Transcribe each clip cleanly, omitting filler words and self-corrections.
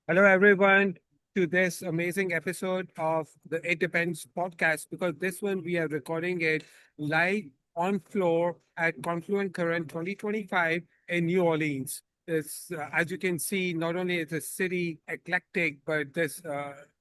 Hello, everyone, to this amazing episode of the It Depends podcast. Because this one we are recording it live on floor at Confluent Current 2025 in New Orleans. As you can see, not only is the city eclectic, but this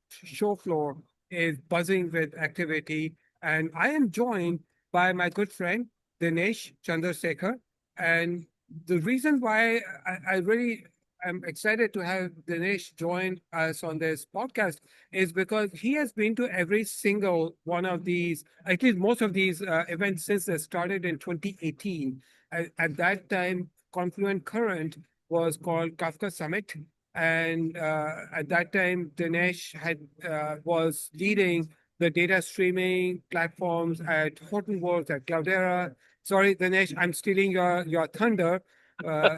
show floor is buzzing with activity. And I am joined by my good friend Dinesh Chandrasekhar. And the reason why I really I'm excited to have Dinesh join us on this podcast is because he has been to every single one of these, at least most of these events since they started in 2018. At that time, Confluent Current was called Kafka Summit. And at that time, Dinesh was leading the data streaming platforms at Hortonworks, at Cloudera. Sorry, Dinesh, I'm stealing your thunder. Uh,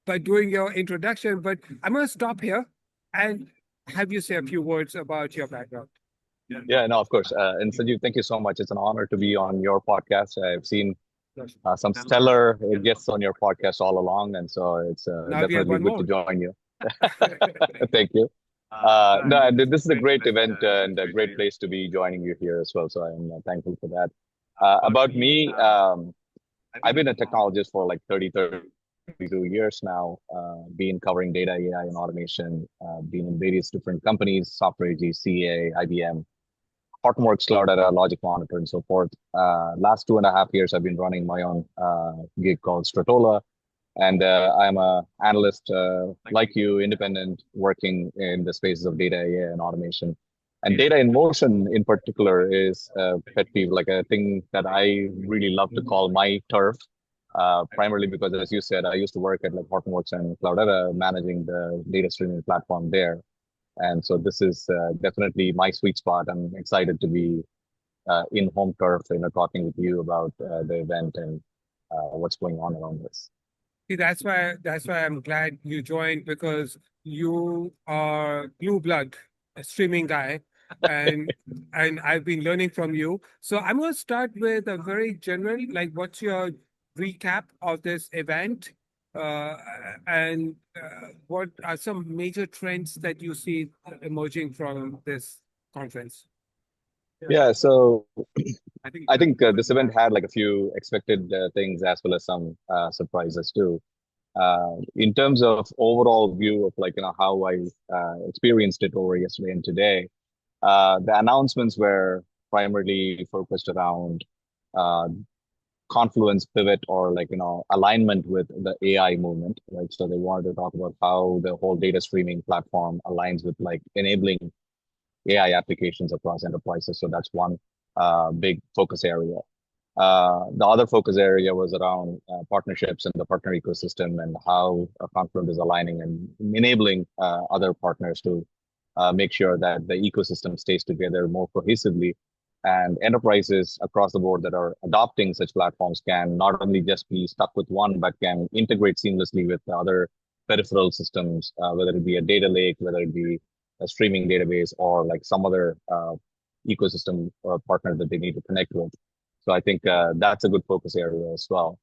by doing your introduction, but I'm going to stop here and have you say a few words about your background. Yeah, no, of course. And Sanjeev, thank you so much. It's an honor to be on your podcast. I've seen some stellar guests on your podcast all along, and so it's Now we have definitely one good to more. join you. Thank you. No, this is a great event and a great place to be joining you here as well. So I'm thankful for that. About me, I've been a technologist for like 32 years now, been covering data, AI, and automation, been in various different companies, Software AG, CA, IBM. Hortonworks, Cloudera, Logic Monitor, and so forth. Last 2.5 years, I've been running my own gig called Stratola, and I'm a analyst like you, independent, working in the spaces of data, AI, and automation. And data in motion, in particular, is a pet peeve, like a thing that I really love to call my turf. Primarily because, as you said, I used to work at like Hortonworks and Cloudera, managing the data streaming platform there. And so this is definitely my sweet spot. I'm excited to be in home turf, talking with you about the event and what's going on around this. See, that's why I'm glad you joined because you are blue blood, a streaming guy, and and I've been learning from you. So I'm going to start with a very general, like, what's your recap of this event, uh, and what are some major trends that you see emerging from this conference? Yeah, so I think this event had like a few expected things as well as some surprises too. In terms of overall view of like how I experienced it over yesterday and today, the announcements were primarily focused around uh, confluence pivot or like alignment with the AI movement, right? So they wanted to talk about how the whole data streaming platform aligns with like enabling AI applications across enterprises. So that's one big focus area. The other focus area was around partnerships and the partner ecosystem and how Confluent is aligning and enabling other partners to make sure that the ecosystem stays together more cohesively. And enterprises across the board that are adopting such platforms can not only just be stuck with one, but can integrate seamlessly with the other peripheral systems, whether it be a data lake, whether it be a streaming database, or like some other ecosystem partner that they need to connect with. So I think that's a good focus area as well.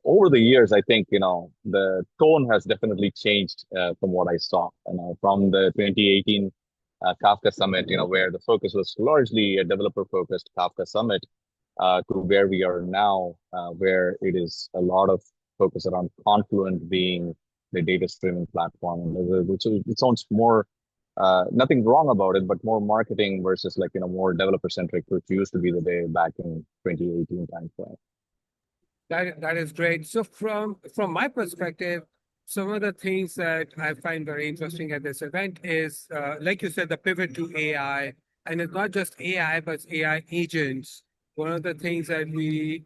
Over the years, I think the tone has definitely changed from what I saw. From the 2018 Kafka Summit, where the focus was largely a developer-focused Kafka Summit, to where we are now, where it is a lot of focus around Confluent being the data streaming platform, which it sounds more nothing wrong about it, but more marketing versus like more developer centric, which used to be the day back in 2018 timeframe. That is great. So from my perspective, some of the things that I find very interesting at this event is, like you said, the pivot to AI, and it's not just AI, but AI agents. One of the things that we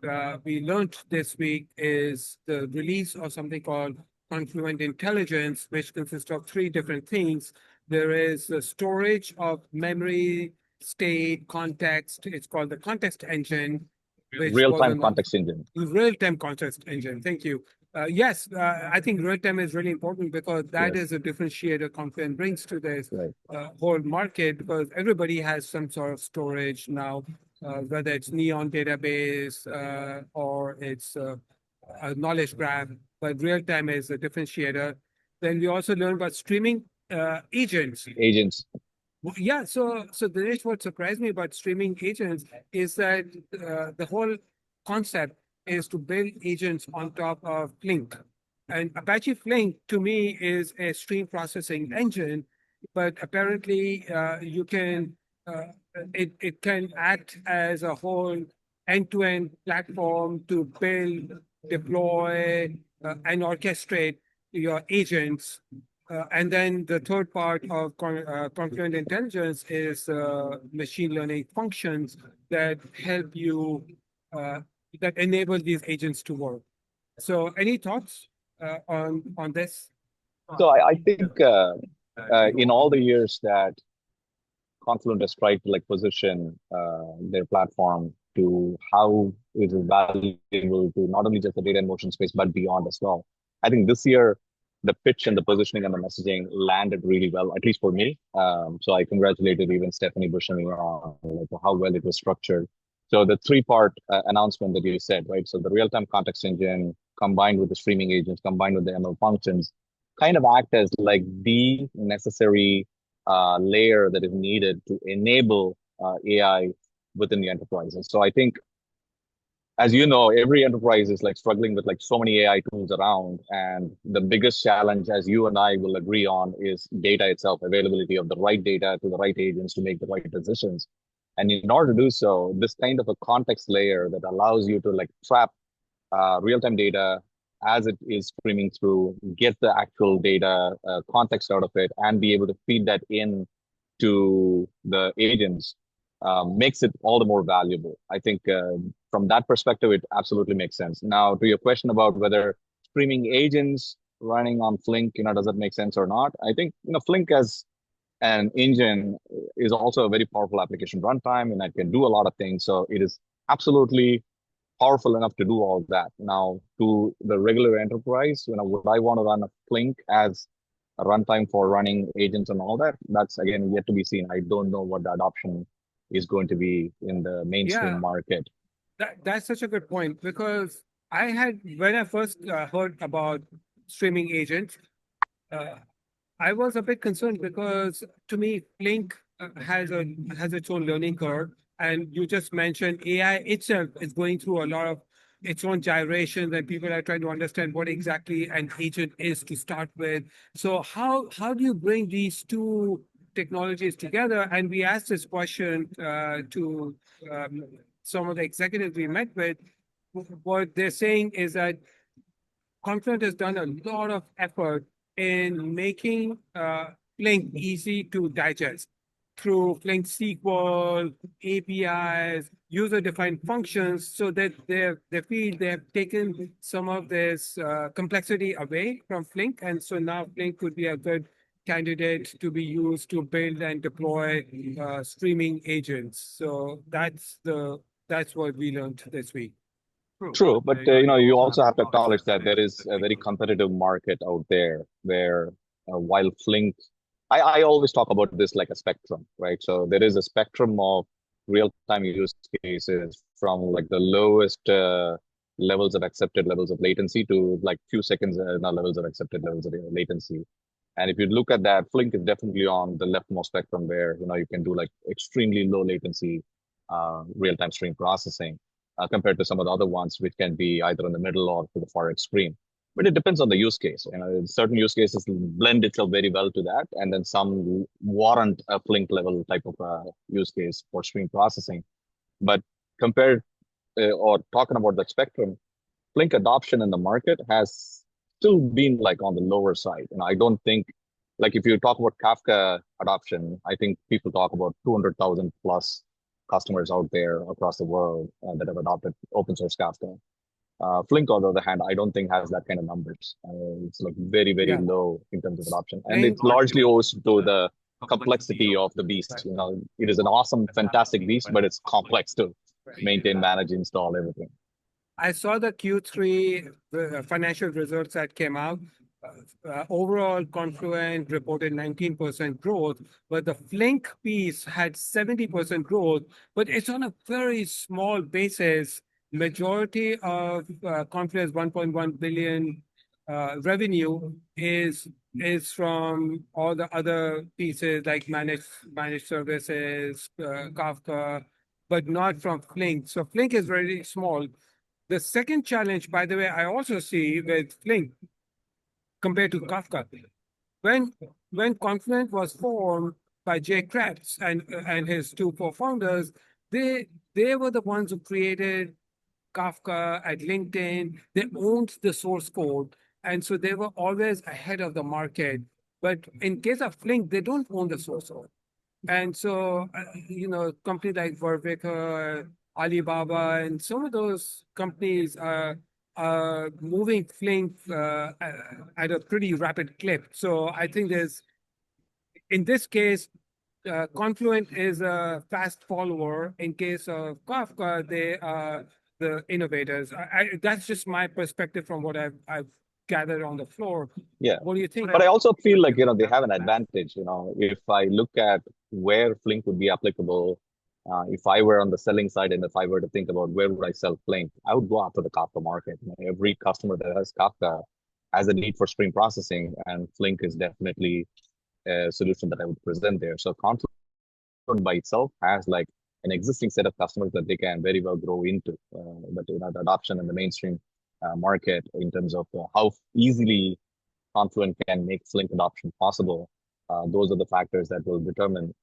learned this week is the release of something called Confluent Intelligence, which consists of three different things. There is the storage of memory, state, context. It's called the context engine, which was Real-time an context engine. real-time context engine. Thank you. Yes, I think real-time is really important because that Yes, is a differentiator Confluent brings to this right. whole market because everybody has some sort of storage now, whether it's Neon database or it's a knowledge graph, but real-time is a differentiator. Then we also learn about streaming agents. Agents. Yeah, so Dinesh, what surprised me about streaming agents is that the whole concept is to build agents on top of Flink. And Apache Flink to me is a stream processing engine, but apparently you can it can act as a whole end-to-end platform to build, deploy, and orchestrate your agents and then the third part of Confluent Intelligence is machine learning functions that help you, uh, that enable these agents to work. So, any thoughts on this? So I think in all the years that Confluent has tried to like position their platform to how it is valuable to not only just the data in motion space but beyond as well. I think this year the pitch and the positioning and the messaging landed really well, at least for me. So I congratulated even Stephanie Buscemi on like how well it was structured. So the three-part announcement that you said, right? So the real-time context engine combined with the streaming agents, combined with the ML functions, kind of act as like the necessary layer that is needed to enable AI within the enterprises. So I think, as you know, every enterprise is like struggling with like so many AI tools around, and the biggest challenge, as you and I will agree on, is data itself, availability of the right data to the right agents to make the right decisions. And in order to do so, this kind of a context layer that allows you to like trap real-time data as it is streaming through, get the actual data context out of it, and be able to feed that in to the agents makes it all the more valuable. I think from that perspective, it absolutely makes sense. Now, to your question about whether streaming agents running on Flink, does that make sense or not? I think, Flink as an engine is also a very powerful application runtime, and it can do a lot of things. So it is absolutely powerful enough to do all that. Now, to the regular enterprise, would I want to run a Flink as a runtime for running agents and all that? That's again yet to be seen. I don't know what the adoption is going to be in the mainstream Yeah, market. that's such a good point because I had when I first heard about streaming agents, uh, I was a bit concerned because to me, Flink has its own learning curve, and you just mentioned AI itself is going through a lot of its own gyrations, and people are trying to understand what exactly an agent is to start with. So how do you bring these two technologies together? And we asked this question to some of the executives we met with. What they're saying is that Confluent has done a lot of effort in making Flink easy to digest through Flink SQL, APIs, user-defined functions, so that they feel they have taken some of this complexity away from Flink, and so now Flink could be a good candidate to be used to build and deploy streaming agents. So that's what we learned this week. True, but you also have to acknowledge that there is a very competitive market out there where while Flink, I always talk about this like a spectrum, right? So there is a spectrum of real-time use cases from like the lowest levels of accepted levels of latency to like few seconds levels of accepted levels of latency. And if you look at that, Flink is definitely on the leftmost spectrum where you can do like extremely low latency real-time stream processing compared to some of the other ones, which can be either in the middle or to the far extreme. But it depends on the use case. Certain use cases blend itself very well to that, and then some warrant a Flink level type of use case for stream processing. But compared or talking about the spectrum, Flink adoption in the market has still been like on the lower side. I don't think like if you talk about Kafka adoption, I think people talk about 200,000 plus customers out there across the world that have adopted open source Kafka. Flink, on the other hand, I don't think has that kind of numbers. It's like very, very Yeah, low in terms of adoption. And Flink it's largely owes to the complexity of the beast. It is an awesome, fantastic beast, but it's complex to maintain, manage, install everything. I saw the Q3 financial results that came out. Overall, Confluent reported 19% growth, but the Flink piece had 70% growth, but it's on a very small basis. Majority of Confluent's 1.1 billion revenue is is from all the other pieces like managed services, Kafka, but not from Flink. So Flink is very small. The second challenge, by the way, I also see with Flink compared to Kafka. When when Confluent was formed by Jay Krebs and his two co-founders, they were the ones who created Kafka at LinkedIn. They owned the source code, and so they were always ahead of the market. But in case of Flink, they don't own the source code. And so, companies like Vervica, Alibaba, and some of those companies are moving Flink at a pretty rapid clip. So I think in this case, Confluent is a fast follower. In case of Kafka, they are the innovators. That's just my perspective from what I've gathered on the floor. Yeah. What do you think? But I also feel like, they have an advantage. If I look at where Flink would be applicable, if I were on the selling side and if I were to think about where would I sell Flink, I would go after the Kafka market. Every customer that has Kafka has a need for stream processing, and Flink is definitely a solution that I would present there. So Confluent by itself has like an existing set of customers that they can very well grow into. But the adoption in the mainstream market in terms of how easily Confluent can make Flink adoption possible. Those are the factors that will determine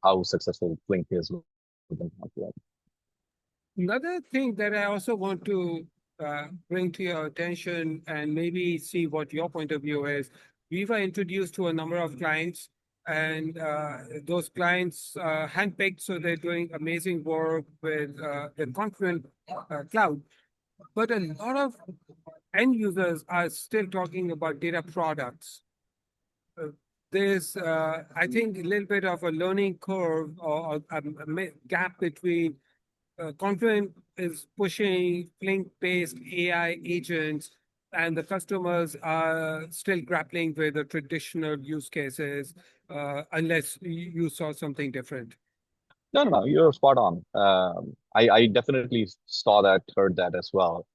how successful Flink is within Confluent. Another thing that I also want to bring to your attention and maybe see what your point of view is. We were introduced to a number of clients, and those clients handpicked, so they're doing amazing work with the Confluent Cloud. But a lot of end users are still talking about data products. Uh, there's, I think, a little bit of a learning curve or a gap between Confluent is pushing Flink-based AI agents, and the customers are still grappling with the traditional use cases, unless you saw something different. No, you're spot on. I definitely saw that, heard that as well.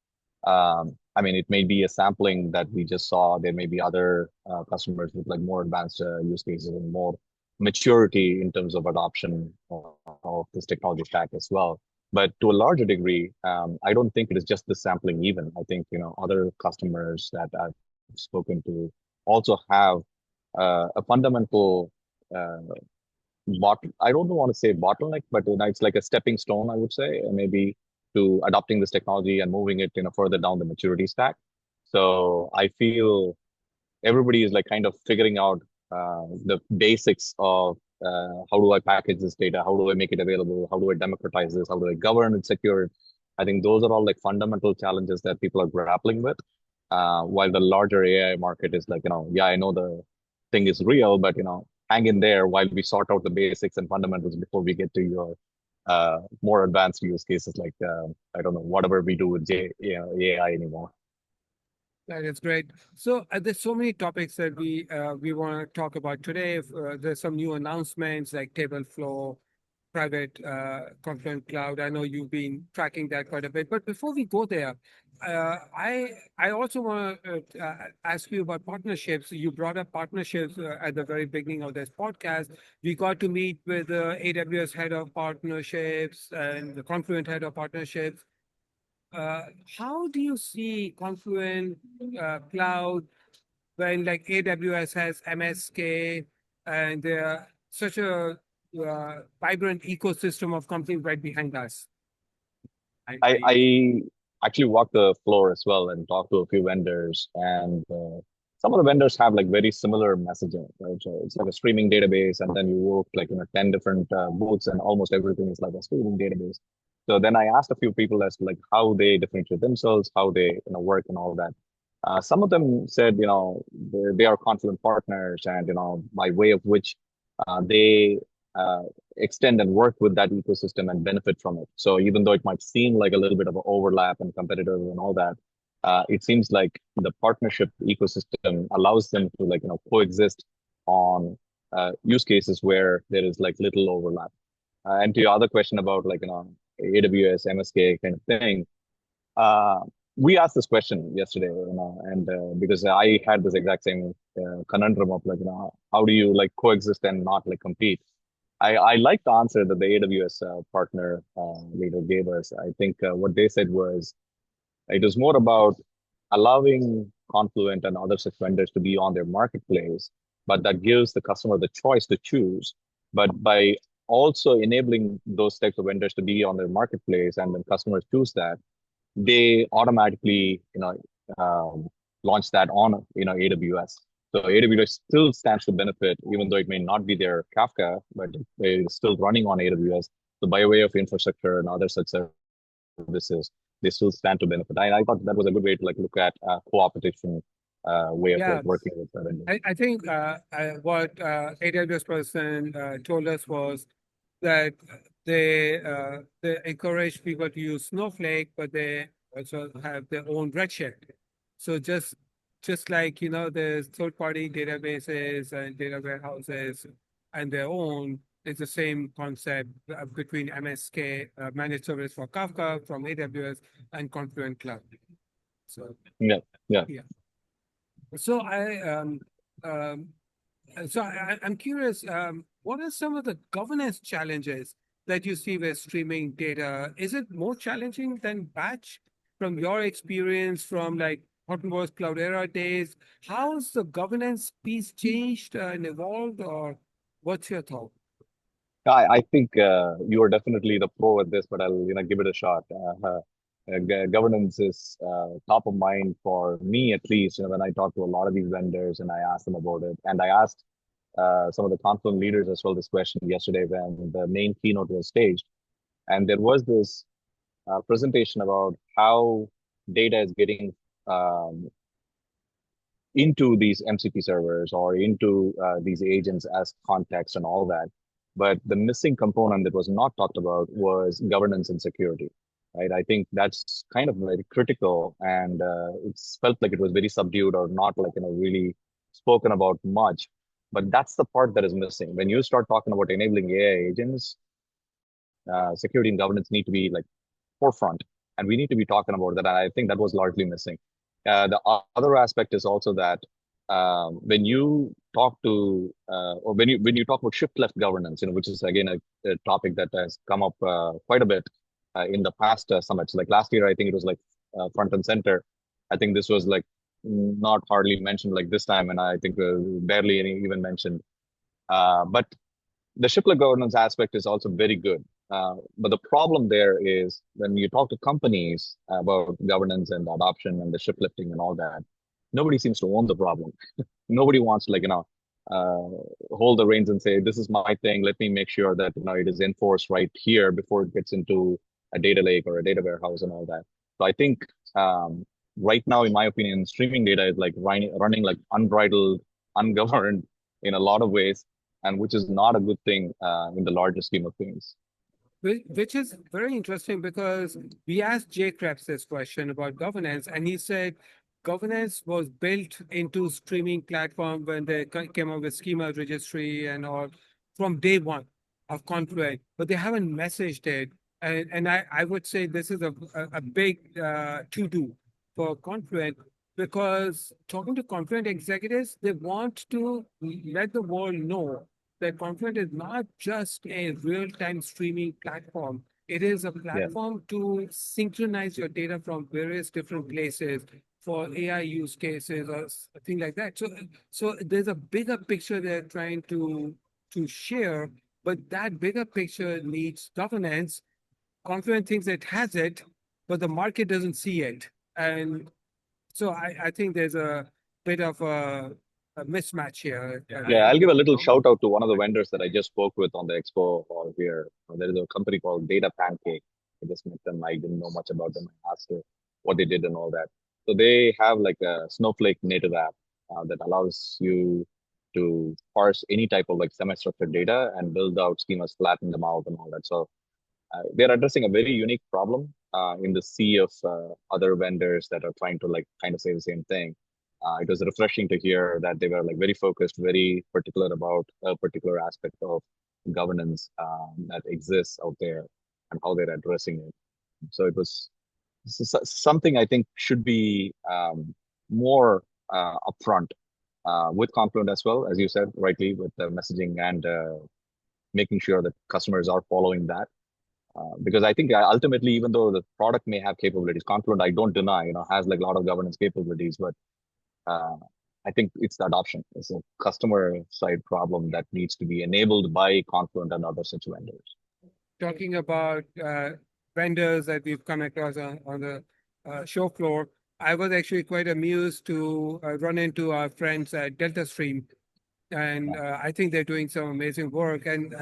I mean, it may be a sampling that we just saw. There may be other customers with like more advanced use cases and more maturity in terms of adoption of this technology stack as well. But to a larger degree, I don't think it is just the sampling even. I think, other customers that I've spoken to also have a fundamental I don't want to say bottleneck, but it's like a stepping stone, I would say, maybe to adopting this technology and moving it, further down the maturity stack. So I feel everybody is like kind of figuring out the basics of how do I package this data? How do I make it available? How do I democratize this? How do I govern and secure it? I think those are all like fundamental challenges that people are grappling with. While the larger AI market is like, yeah, I know the thing is real, but hang in there while we sort out the basics and fundamentals before we get to your more advanced use cases like I don't know, whatever we do with AI anymore. That is great. So there's so many topics that we want to talk about today. There's some new announcements like Tableflow, private Confluent Cloud. I know you've been tracking that quite a bit. But before we go there, I also want to ask you about partnerships. You brought up partnerships at the very beginning of this podcast. We got to meet with the AWS head of partnerships and the Confluent head of partnerships. How do you see Confluent Cloud when like AWS has MSK and they're such a vibrant ecosystem of companies right behind us? I actually walked the floor as well and talked to a few vendors, and some of the vendors have like very similar messaging, right? So it's like a streaming database, and then you work like 10 different booths, and almost everything is like a streaming database. So then I asked a few people as to like how they differentiate themselves, how they work and all that. Some of them said, they are Confluent partners, and by way of which they uh, extend and work with that ecosystem and benefit from it. So even though it might seem like a little bit of an overlap and competitive and all that, it seems like the partnership ecosystem allows them to like coexist on use cases where there is like little overlap. And to your other question about like AWS, MSK kind of thing, we asked this question yesterday, and because I had this exact same conundrum of like, how do you like coexist and not like compete? I like the answer that the AWS partner leader gave us. I think what they said was it was more about allowing Confluent and other such vendors to be on their marketplace, but that gives the customer the choice to choose. But by also enabling those types of vendors to be on their marketplace, and when customers choose that, they automatically, launch that on, AWS. So AWS still stands to benefit, even though it may not be their Kafka, but it's still running on AWS. So by way of infrastructure and other such services, they still stand to benefit. I thought that was a good way to like look at co-opetition way of like Yeah, working with the vendor. I think what AWS person told us was that they encourage people to use Snowflake, but they also have their own Redshift. So just like there's third-party databases and data warehouses and their own, it's the same concept between MSK, managed service for Kafka from AWS, and Confluent Cloud. So Yeah, yeah. yeah. So um, I'm curious, what are some of the governance challenges that you see with streaming data? Is it more challenging than batch from your experience from like Hortonworks Cloudera days? How's the governance piece changed and evolved, or what's your thought? I think you are definitely the pro at this, but I'll give it a shot. Governance is top of mind for me at least. When I talk to a lot of these vendors and I ask them about it, and I asked some of the Confluent leaders as well this question yesterday when the main keynote was staged, and there was this presentation about how data is getting um, into these MCP servers or into these agents as context and all that. But the missing component that was not talked about was governance and security, right? I think that's kind of very critical, and it's felt like it was very subdued or not like really spoken about much. But that's the part that is missing. When you start talking about enabling AI agents, security and governance need to be like forefront, and we need to be talking about that. And I think that was largely missing. The other aspect is also that when you talk to or when you talk about shift left governance, which is again a topic that has come up quite a bit in the past summits. Like last year, I think it was like front and center. I think this was like not hardly mentioned like this time, and I think barely any even mentioned. But the shiplet governance aspect is also very good. But the problem there is when you talk to companies about governance and adoption and the shiplifting and all that, nobody seems to own the problem. Nobody wants to hold the reins and say, this is my thing. Let me make sure that it is enforced right here before it gets into a data lake or a data warehouse and all that. So I think right now, in my opinion, streaming data is like running like unbridled, ungoverned in a lot of ways, and which is not a good thing in the larger scheme of things. Which is very interesting because we asked Jay Krebs this question about governance, and he said governance was built into streaming platform when they came up with schema registry and all from day one of Confluent, but they haven't messaged it. And I would say this is a big to do for Confluent because talking to Confluent executives, they want to let the world know that Confluent is not just a real-time streaming platform. It is a Yeah. platform to synchronize your data from various different places for AI use cases or things like that. So there's a bigger picture they're trying to share, but that bigger picture needs governance. Confluent thinks it has it, but the market doesn't see it. And so I think there's a bit of a mismatch here. Yeah, I'll give a little shout out to one of the vendors that I just spoke with on the expo hall here. There is a company called Data Pancake. I just met them. I didn't know much about them. I asked her what they did and all that. So they have like a Snowflake native app that allows you to parse any type of like semi-structured data and build out schemas, flatten them out and all that. So they're addressing a very unique problem in the sea of other vendors that are trying to like kind of say the same thing. It was refreshing to hear that they were like very focused, very particular about a particular aspect of governance that exists out there and how they're addressing it. So it was something I think should be more upfront with Confluent as well, as you said rightly, with the messaging and making sure that customers are following that. Because I think ultimately, even though the product may have capabilities, Confluent, I don't deny, has like a lot of governance capabilities, but uh, I think it's the adoption. It's a customer side problem that needs to be enabled by Confluent and other such vendors. Talking about vendors that we've come across on the show floor, I was actually quite amused to run into our friends at Delta Stream, and I think they're doing some amazing work. And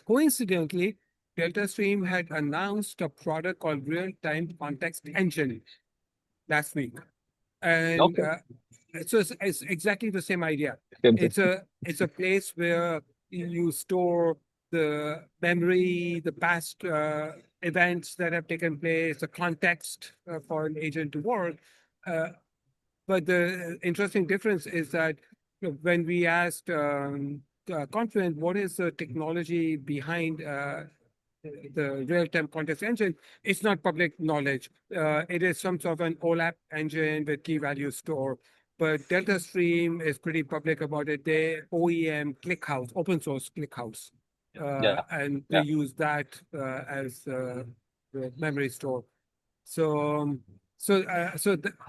coincidentally, Delta Stream had announced a product called Real Time Context Engine last week, and Okay. it's exactly the same idea. Same thing. It's a place where you store the memory, the past events that have taken place, the context for an agent to work. Uh, but the interesting difference is that when we asked Confluent, what is the technology behind the real-time context engine, it's not public knowledge. It is some sort of an OLAP engine with key value store. But Delta Stream is pretty public about it. They OEM ClickHouse, open source ClickHouse, Yeah. and they Yeah. use that as the memory store. So,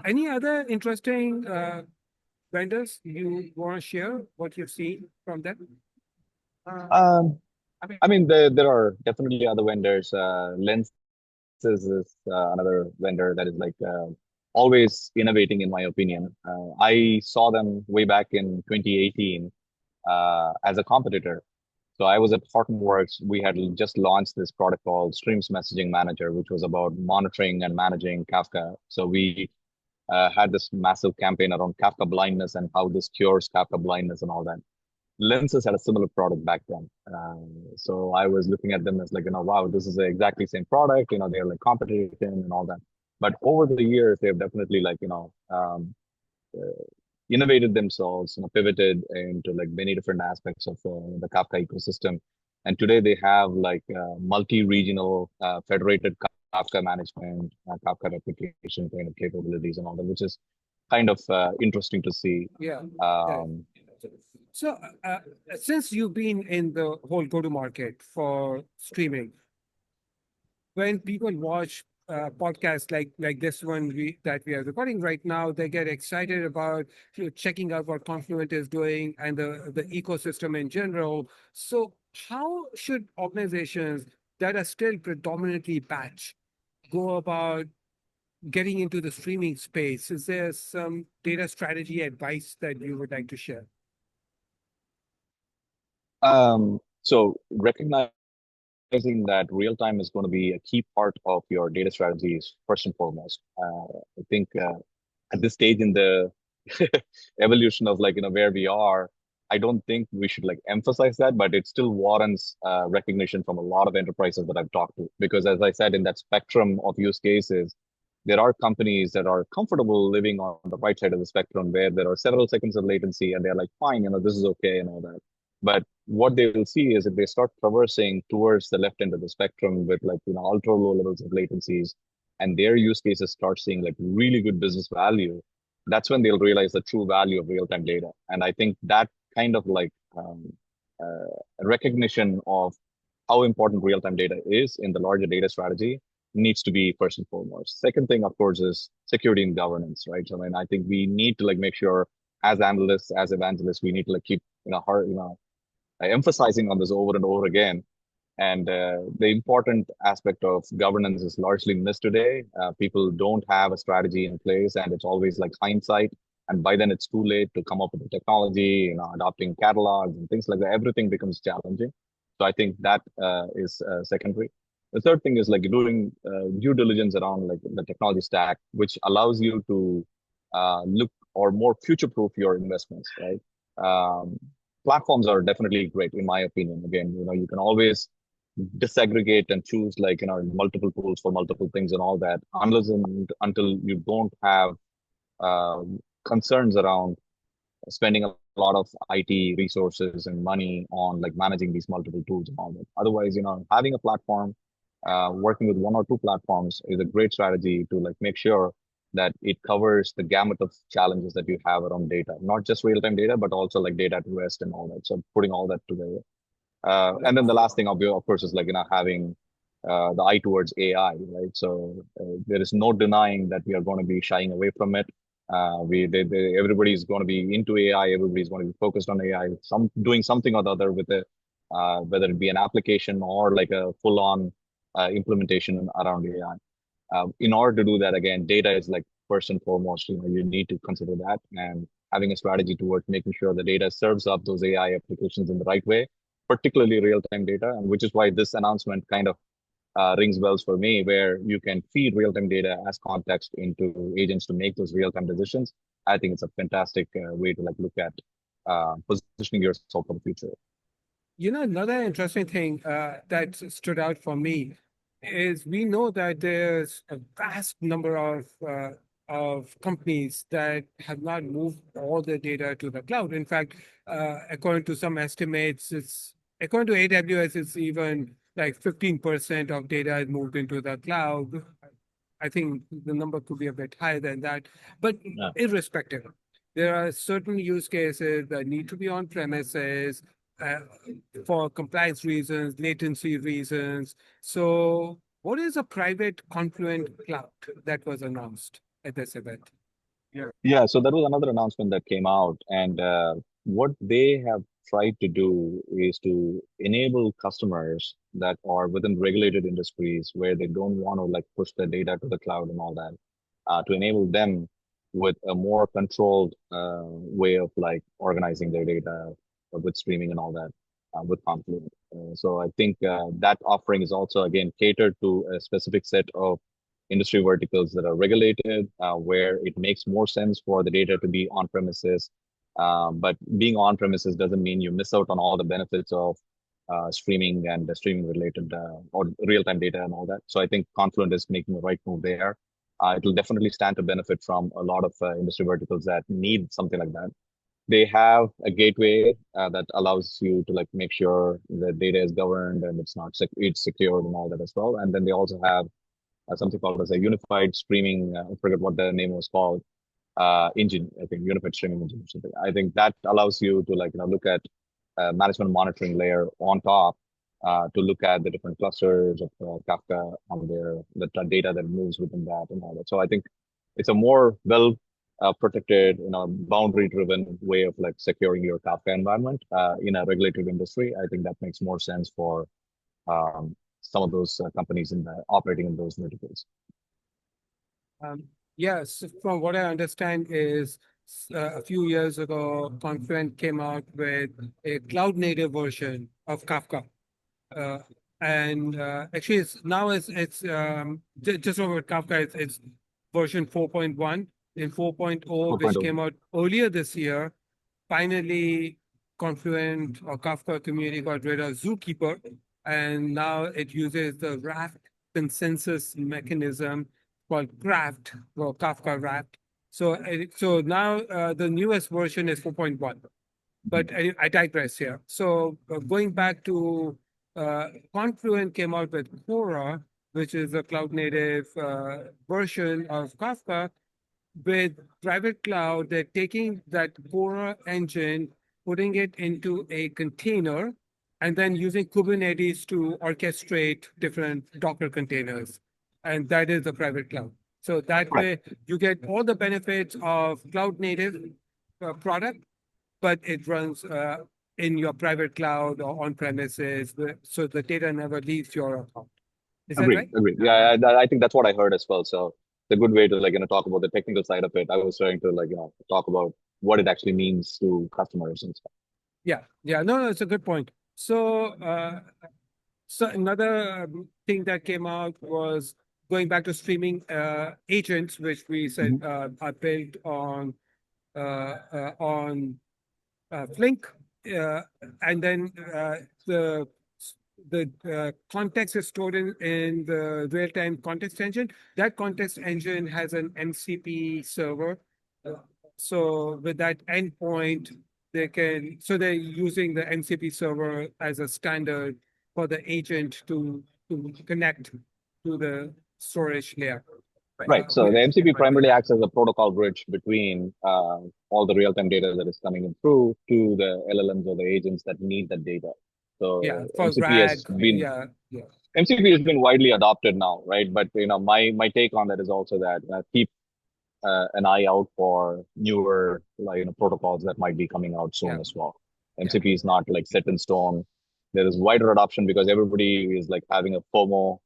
any other interesting vendors you want to share what you've seen from them? Um, I mean, there are definitely other vendors. Lenses is another vendor that is like always innovating, in my opinion. I saw them way back in 2018 as a competitor. So I was at Hortonworks. We had just launched this product called Streams Messaging Manager, which was about monitoring and managing Kafka. So we had this massive campaign around Kafka blindness and how this cures Kafka blindness and all that. Lenses had a similar product back then. So I was looking at them as like, wow, this is the exactly same product. They're like competition and all that. But over the years, they've definitely like, uh, innovated themselves, pivoted into like many different aspects of the Kafka ecosystem. And today they have like multi-regional federated Kafka management, Kafka replication kind of capabilities and all that, which is kind of interesting to see. Yeah. Yeah. Um, So, since you've been in the whole go-to-market for streaming, when people watch podcasts like this one that we are recording right now, they get excited about checking out what Confluent is doing and the ecosystem in general. So, how should organizations that are still predominantly batch go about getting into the streaming space? Is there some data strategy advice that you would like to share? so recognizing that real time is going to be a key part of your data strategy is first and foremost. I think at this stage in the evolution of like where we are, I don't think we should like emphasize that, but it still warrants recognition from a lot of enterprises that I've talked to. Because as I said, in that spectrum of use cases, there are companies that are comfortable living on the right side of the spectrum where there are several seconds of latency and they're like, fine, this is okay and all that. But what they will see is if they start traversing towards the left end of the spectrum with like, ultra low levels of latencies and their use cases start seeing like really good business value, that's when they'll realize the true value of real-time data. And I think that kind of like recognition of how important real-time data is in the larger data strategy needs to be first and foremost. Second thing, of course, is security and governance, right? So, I mean, I think we need to like make sure as analysts, as evangelists, we need to like keep, emphasizing on this over and over again. And the important aspect of governance is largely missed today. People don't have a strategy in place, and it's always like hindsight. And by then, it's too late to come up with the technology, adopting catalogs and things like that. Everything becomes challenging. So I think that is secondary. The third thing is like doing due diligence around like the technology stack, which allows you to look or more future-proof your investments, right? Um, Platforms are definitely great, in my opinion. Again, you can always disaggregate and choose like multiple tools for multiple things and all that unless and until you don't have uh, concerns around spending a lot of IT resources and money on like managing these multiple tools and all that. Otherwise, having a platform working with one or two platforms is a great strategy to like make sure that it covers the gamut of challenges that you have around data, not just real-time data, but also like data at rest and all that. So putting all that together. And then the last thing, of course, is like having the eye towards AI, right? So there is no denying that we are going to be shying away from it. Everybody's going to be into AI. Everybody's going to be focused on AI. Some doing something or the other with it, whether it be an application or like a full-on implementation around AI. In order to do that, again, data is like first and foremost. You need to consider that and having a strategy towards making sure the data serves up those AI applications in the right way, particularly real-time data, and which is why this announcement kind of rings bells for me, where you can feed real-time data as context into agents to make those real-time decisions. I think it's a fantastic way to like look at positioning yourself for the future. Another interesting thing that stood out for me is we know that there's a vast number of companies that have not moved all their data to the cloud. In fact, according to some estimates, according to AWS, it's even like 15% of data is moved into the cloud. I think the number could be a bit higher than that. But irrespective, there are certain use cases that need to be on premises uh, for compliance reasons, latency reasons. So, what is a private Confluent cloud that was announced at this event? Yeah, so that was another announcement that came out, and what they have tried to do is to enable customers that are within regulated industries where they don't want to like push their data to the cloud and all that, to enable them with a more controlled way of like organizing their data with streaming and all that with Confluent. So I think that offering is also again catered to a specific set of industry verticals that are regulated, where it makes more sense for the data to be on premises. But being on premises doesn't mean you miss out on all the benefits of streaming and streaming related or real time data and all that. So I think Confluent is making the right move there. It will definitely stand to benefit from a lot of industry verticals that need something like that. They have a gateway that allows you to like make sure the data is governed and it's secured and all that as well. And then they also have something called as a unified streaming. I forget what the name was called. Engine, I think unified streaming engine or something. I think that allows you to like look at management monitoring layer on top to look at the different clusters of Kafka on there, the data that moves within that and all that. So I think it's a more well protected, boundary driven way of like securing your Kafka environment in a regulated industry. I think that makes more sense for some of those companies operating in those verticals. Yes, from what I understand is a few years ago, Confluent came out with a cloud native version of Kafka. Uh, and actually, it's just over Kafka, it's version 4.1. In 4.0, which 4.0. came out earlier this year, finally, Confluent or Kafka community got rid of Zookeeper, and now it uses the Raft consensus mechanism called Craft or Kafka Raft. So now the newest version is 4.1. But I digress here. So going back to Confluent came out with Quora, which is a cloud native version of Kafka. With private cloud, they're taking that Quora engine, putting it into a container, and then using Kubernetes to orchestrate different Docker containers. And that is the private cloud. So that Right. way you get all the benefits of cloud native product, but it runs in your private cloud or on premises, so the data never leaves your account. Is that Agreed. right? Agreed. Yeah, I think that's what I heard as well. So it's a good way to like talk about the technical side of it. I was trying to like talk about what it actually means to customers and stuff. Yeah, yeah, no, it's a good point. So another thing that came out was going back to streaming agents, which we said Mhm. are built on Flink, uh, and then the context is stored in the real-time context engine. That context engine has an MCP server. Uh, So with that endpoint, they're using the MCP server as a standard for the agent to to connect to the storage layer. Right. So the MCP primarily acts as a protocol bridge between all the real-time data that is coming in through to the LLMs or the agents that need that data. Yeah, So for MCP has RAG. been Yeah, yeah, MCP has been widely adopted now, right? But my take on that is also that keep an eye out for newer protocols that might be coming out soon yeah, as well. yeah. MCP is not like set in stone. There is wider adoption because everybody is like having a FOMO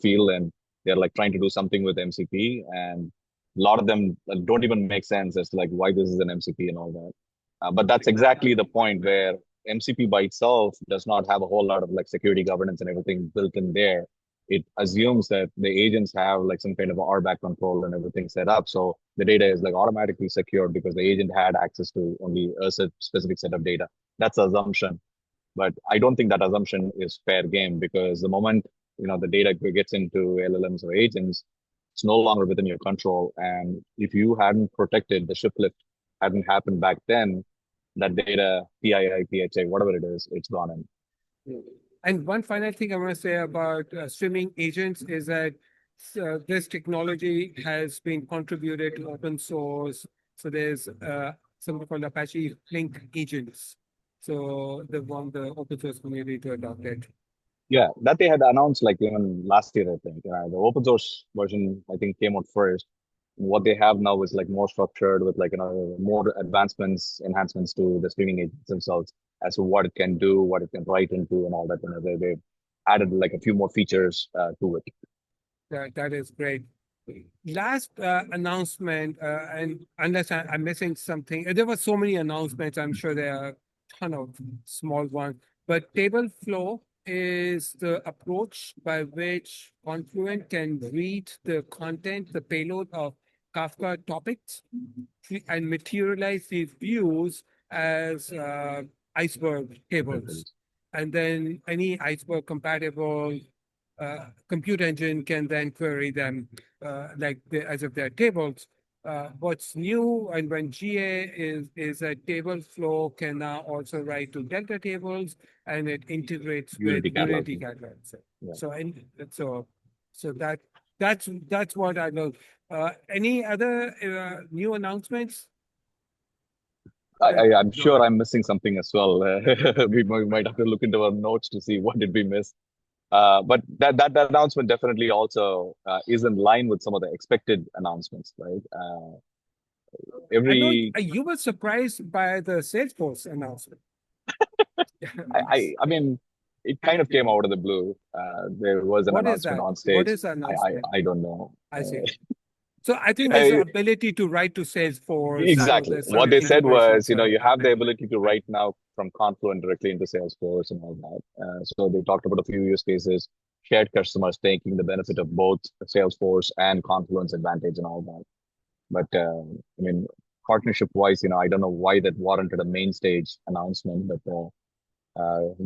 feel and they're like trying to do something with MCP and a lot of them don't even make sense as to like why this is an MCP and all that. But that's exactly the point where MCP by itself does not have a whole lot of like security governance and everything built in there. It assumes that the agents have like some kind of RBAC control and everything set up. So the data is like automatically secured because the agent had access to only a specific set of data. That's the assumption. But I don't think that assumption is fair game because the moment the data gets into LLMs or agents, it's no longer within your control. And if you hadn't protected the shift hadn't happened back then, that data, PII, PHI, whatever it is, it's gone in. And one final thing I want to say about streaming agents is that this technology has been contributed to open source. So there's something called Apache Flink agents. So they want the open source community to adopt it. Yeah, that they had announced like even last year, I think. The open source version, I think, came out first. What they have now is like more structured with like more advancements, enhancements to the streaming agents themselves as to what it can do, what it can write into, and all that. They've added like a few more features to it. That is great. Last announcement, and unless I'm missing something, there were so many announcements. I'm sure there are a ton of small ones, but Tableflow is the approach by which Confluent can read the content, the payload of Kafka topics, and materialize these views as iceberg tables. And then any iceberg compatible compute engine can then query them as if they're tables. What's new and when GA is that Tableflow can now also write to Delta tables and it integrates with Unity catalog. Unity catalog. Yeah. So that's what I know. Any other new announcements? I'm sure I'm missing something as well. We might have to look into our notes to see what did we miss. But that announcement definitely also is in line with some of the expected announcements, right? I know Every you were surprised by the Salesforce announcement. I mean, it kind of came out of the blue. There was an What is announcement that? on What stage. is the I announcement? I, I don't know. I see. So I think there's the I- ability to write to Salesforce. So exactly. there's What some they said was, integrations are you have the happening. ability to write now from Confluent directly into Salesforce and all that. So they talked about a few use cases, shared customers taking the benefit of both Salesforce and Confluence advantage and all that. But I mean, partnership wise, I don't know why that warranted a main stage announcement, but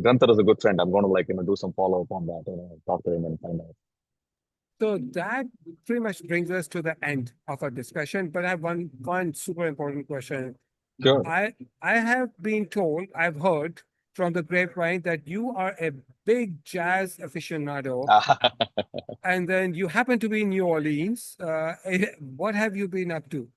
Gunther is a good friend. I'm going to do some follow up on that and talk to him and find out. So that pretty much brings us to the end of our discussion. But I have one super important question. Sure. I have been told, I've heard from the grapevine that you are a big jazz aficionado, and then you happen to be in New Orleans. What have you been up to?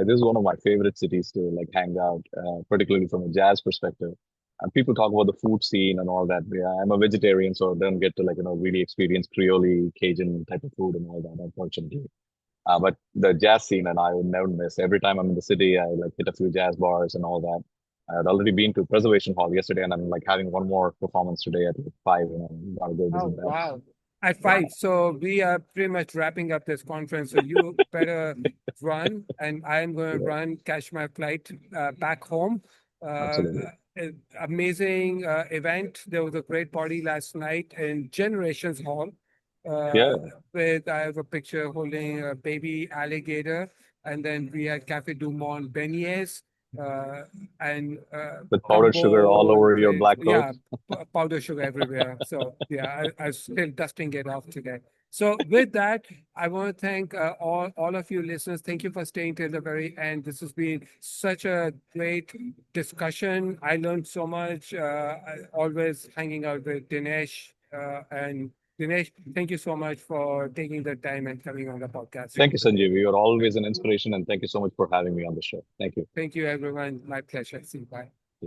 This is one of my favorite cities to like hang out, particularly from a jazz perspective. And people talk about the food scene and all that. Yeah, I'm a vegetarian, so I don't get to really experience Creole, Cajun type of food and all that, unfortunately. But the jazz scene and I would never miss. Every time I'm in the city, I like hit a few jazz bars and all that. I had already been to Preservation Hall yesterday, and I'm like having one more performance today at like 5. Gotta go Oh, visit that. wow. At 5. So we are pretty much wrapping up this conference. So you better run, and I'm going to Yeah, run, catch my flight back home. Uh, absolutely. Amazing event. There was a great party last night in Generations Hall. Yeah, With I have a picture holding a baby alligator, and then we had Cafe Du Monde beignets, uh, and with powdered sugar all gumbo, over your black yeah, clothes. powder sugar everywhere. So yeah, I'm still dusting it off today. So with that, I want to thank all of you listeners. Thank you for staying till the very end. This has been such a great discussion. I learned so much. Always hanging out with Dinesh and Dinesh, thank you so much for taking the time and coming on the podcast. Thank you, Sanjeev. You're always an inspiration, and thank you so much for having me on the show. Thank you. Thank you, everyone. My pleasure. See you. Bye.